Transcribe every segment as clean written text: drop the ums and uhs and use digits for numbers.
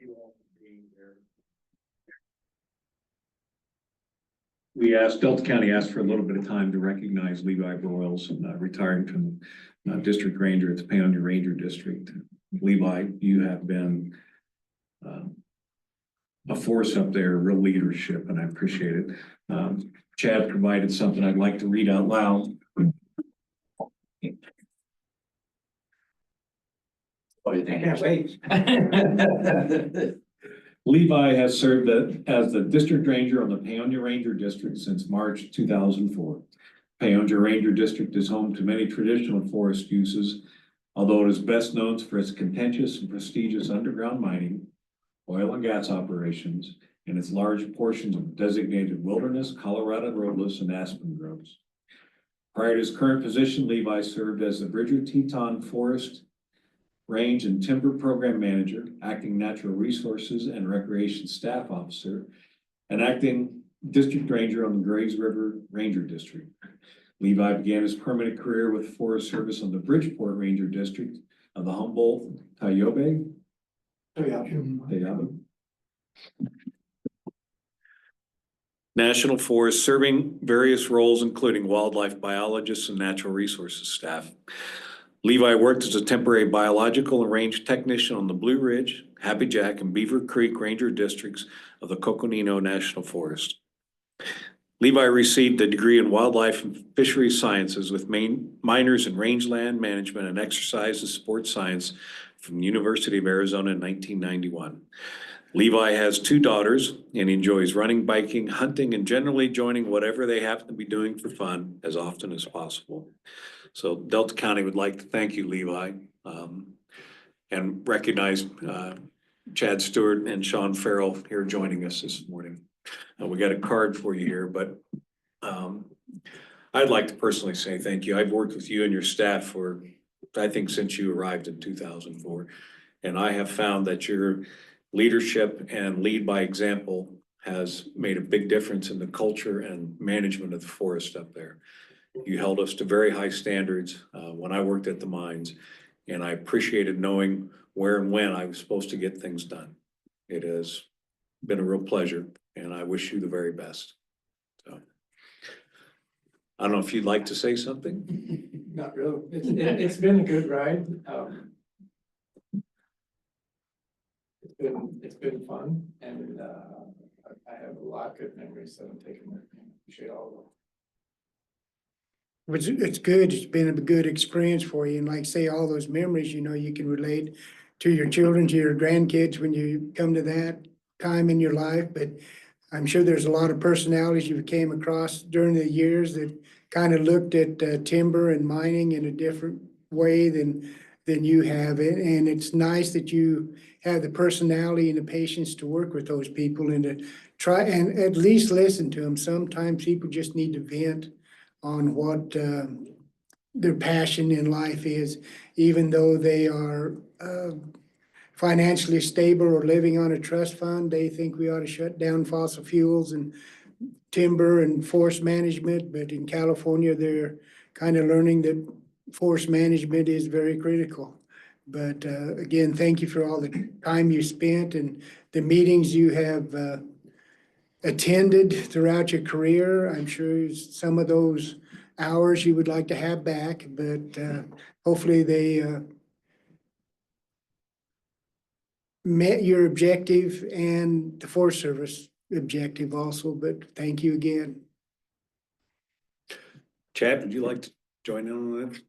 you all for being here. Delta County asked for a little bit of time to recognize Levi Broyles, retiring from District Ranger at the Paonia Ranger District. Levi, you have been a force up there, real leadership, and I appreciate it. Chad provided something I'd like to read out loud. Oh, you think? I can't wait. Levi has served as the District Ranger on the Paonia Ranger District since March 2004. Paonia Ranger District is home to many traditional forest uses, although it is best known for its contentious and prestigious underground mining, oil and gas operations, and its large portions of designated wilderness, Colorado roadless, and aspen groves. Prior to his current position, Levi served as the Bridger Teton Forest Range and Timber Program Manager, Acting Natural Resources and Recreation Staff Officer, and Acting District Ranger on the Grays River Ranger District. Levi began his permanent career with Forest Service on the Bridgeport Ranger District of the Humboldt-Tiobe National Forest, serving various roles including wildlife biologists and natural resources staff. Levi worked as a temporary biological and range technician on the Blue Ridge, Happy Jack, and Beaver Creek Ranger Districts of the Coconino National Forest. Levi received a degree in wildlife and fisheries sciences with minors in rangeland management and exercise and sports science from the University of Arizona in 1991. Levi has 2 daughters and enjoys running, biking, hunting, and generally joining whatever they happen to be doing for fun as often as possible. So Delta County would like to thank you, Levi, and recognize Chad Stewart and Sean Farrell here joining us this morning. We got a card for you here, but I'd like to personally say thank you. I've worked with you and your staff for, I think, since you arrived in 2004. And I have found that your leadership and lead by example has made a big difference in the culture and management of the forest up there. You held us to very high standards when I worked at the mines, and I appreciated knowing where and when I was supposed to get things done. It has been a real pleasure, and I wish you the very best. So, I don't know if you'd like to say something. Not really. It's been a good ride. It's been fun, and I have a lot of good memories that I'm taking with me. Appreciate all of them. It's good. It's been a good experience for you. And like say, all those memories, you know, you can relate to your children, to your grandkids when you come to that time in your life. But I'm sure there's a lot of personalities you came across during the years that kind of looked at timber and mining in a different way than you have it. And it's nice that you have the personality and the patience to work with those people and to try and at least listen to them. Sometimes people just need to vent on what their passion in life is, even though they are financially stable or living on a trust fund. They think we ought to shut down fossil fuels and timber and forest management, but in California, they're kind of learning that forest management is very critical. But again, thank you for all the time you spent and the meetings you have attended throughout your career. I'm sure some of those hours you would like to have back, but hopefully they met your objective and the Forest Service objective also. But thank you again. Chad, would you like to join in on that?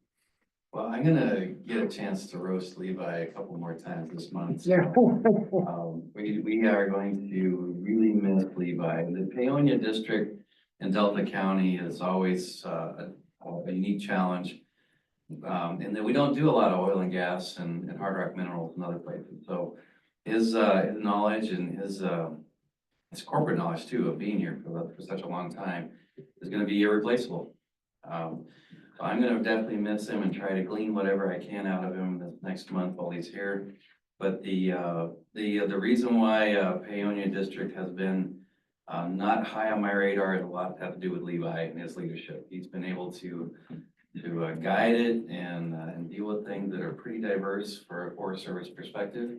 Well, I'm gonna get a chance to roast Levi a couple more times this month. So, we are going to really miss Levi. The Paonia District in Delta County is always a unique challenge. And that we don't do a lot of oil and gas and hard rock minerals and other places. So his knowledge and his corporate knowledge too of being here for such a long time is going to be irreplaceable. I'm going to definitely miss him and try to glean whatever I can out of him this next month while he's here. But the reason why Paonia District has been not high on my radar has a lot to do with Levi and his leadership. He's been able to guide it and deal with things that are pretty diverse for a Forest Service perspective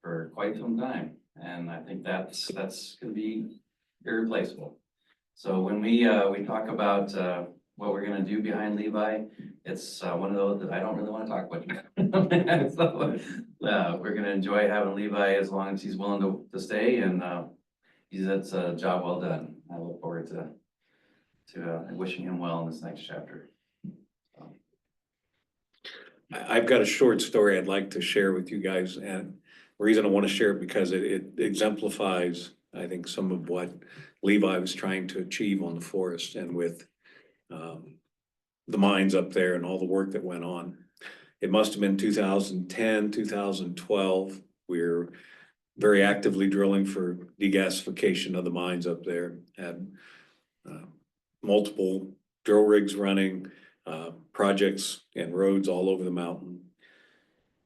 for quite some time. And I think that's gonna be irreplaceable. So when we talk about, what we're gonna do behind Levi, it's, one of those that I don't really wanna talk about. So, we're gonna enjoy having Levi as long as he's willing to stay, and, that's a job well done. I look forward to wishing him well in this next chapter. I've got a short story I'd like to share with you guys, and the reason I want to share it because it exemplifies, I think, some of what Levi was trying to achieve on the forest and with the mines up there and all the work that went on. It must have been 2010, 2012. We were very actively drilling for degasification of the mines up there. Had multiple drill rigs running, projects and roads all over the mountain.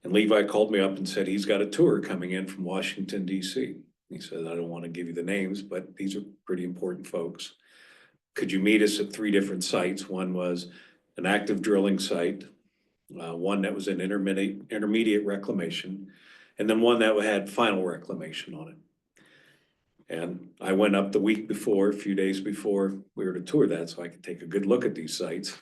And Levi called me up and said he's got a tour coming in from Washington, DC. He said, I don't want to give you the names, but these are pretty important folks. Could you meet us at 3 different sites? One was an active drilling site, one that was an intermediate reclamation, and then one that had final reclamation on it. And I went up the week before, a few days before we were to tour that, so I could take a good look at these sites.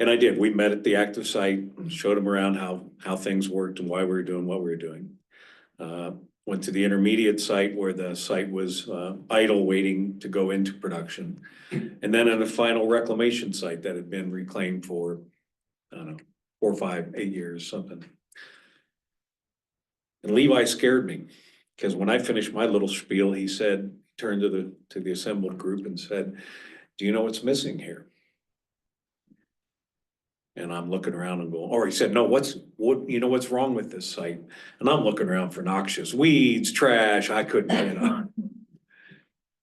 And I did. We met at the active site, showed them around how things worked and why we were doing what we were doing. Went to the intermediate site where the site was idle, waiting to go into production. And then at a final reclamation site that had been reclaimed for, I don't know, 4, 5, 8 years, something. And Levi scared me, because when I finished my little spiel, he said, turned to the assembled group and said, do you know what's missing here? And I'm looking around and going, or he said, no, what's wrong with this site? And I'm looking around for noxious weeds, trash, I couldn't get it on.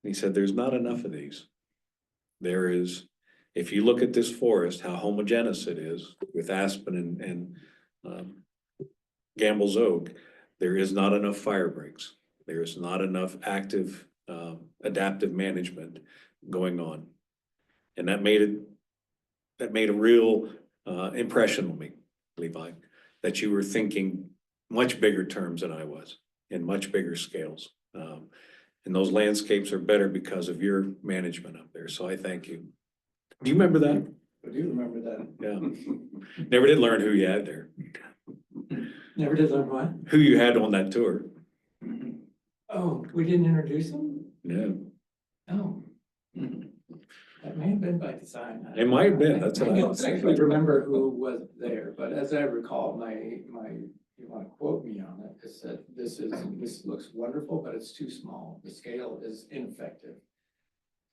He said, there's not enough of these. There is, if you look at this forest, how homogeneous it is with aspen and Gambel's oak, there is not enough fire breaks. There is not enough active, adaptive management going on. And that made a real impression on me, Levi, that you were thinking much bigger terms than I was, in much bigger scales. And those landscapes are better because of your management up there. So I thank you. Do you remember that? I do remember that. Yeah. Never did learn who you had there, Never did learn what? who you had on that tour. Oh, we didn't introduce him? No, Oh. That may have been by design. it might have been. That's what I I don't was actually thinking. remember who was there, but as I recall, you want to quote me on it, it said, this looks wonderful, but it's too small. The scale is ineffective.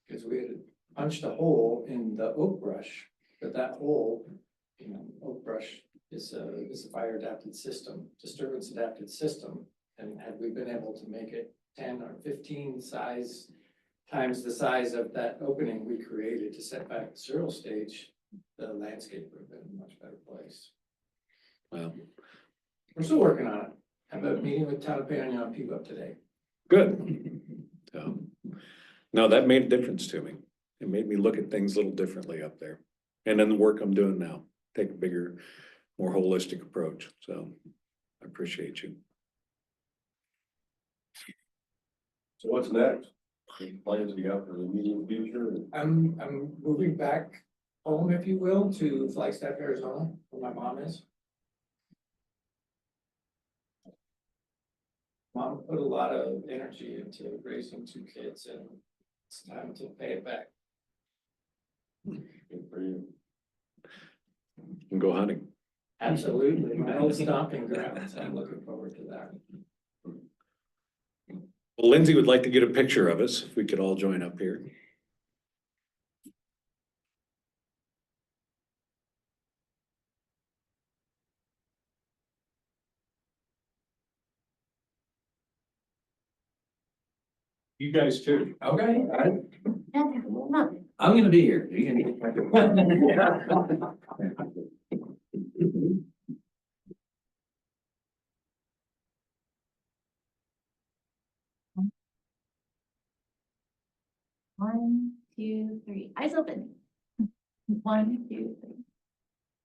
Because we had punched a hole in the oak brush, but that hole, oak brush is a fire adapted system, disturbance adapted system. And had we been able to make it 10 or 15 times the size of that opening we created to set back the cereal stage, the landscape would have been a much better place. Well, We're still working on it. I have a meeting with Town of Paonia on PBUP today. good. So, no, that made a difference to me. It made me look at things a little differently up there. And then the work I'm doing now, take a bigger, more holistic approach. So I appreciate you. So what's next? Any plans you got for the immediate future? I'm moving back home, if you will, to Flagstaff, Arizona, where my mom is. Mom put a lot of energy into raising 2 kids, and it's time to pay it back. Good for you. You can go hunting. Absolutely, my old stomping grounds. I'm looking forward to that. Well, Lindsay would like to get a picture of us, if we could all join up here. You guys too. Okay, I'm gonna be here. You can- One, 2, 3. Eyes open. 1, 2, 3.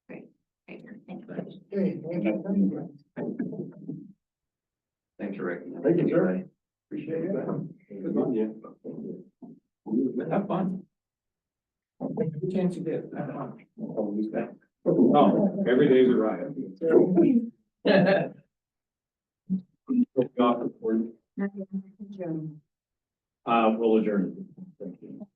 Great. Great. Thank you. Okay. to recognize. Thank you, sir. Levi. Appreciate it. Good on you. Have fun. Every chance you get, have fun. Oh, every day's a riot. We'll adjourn. Thank you.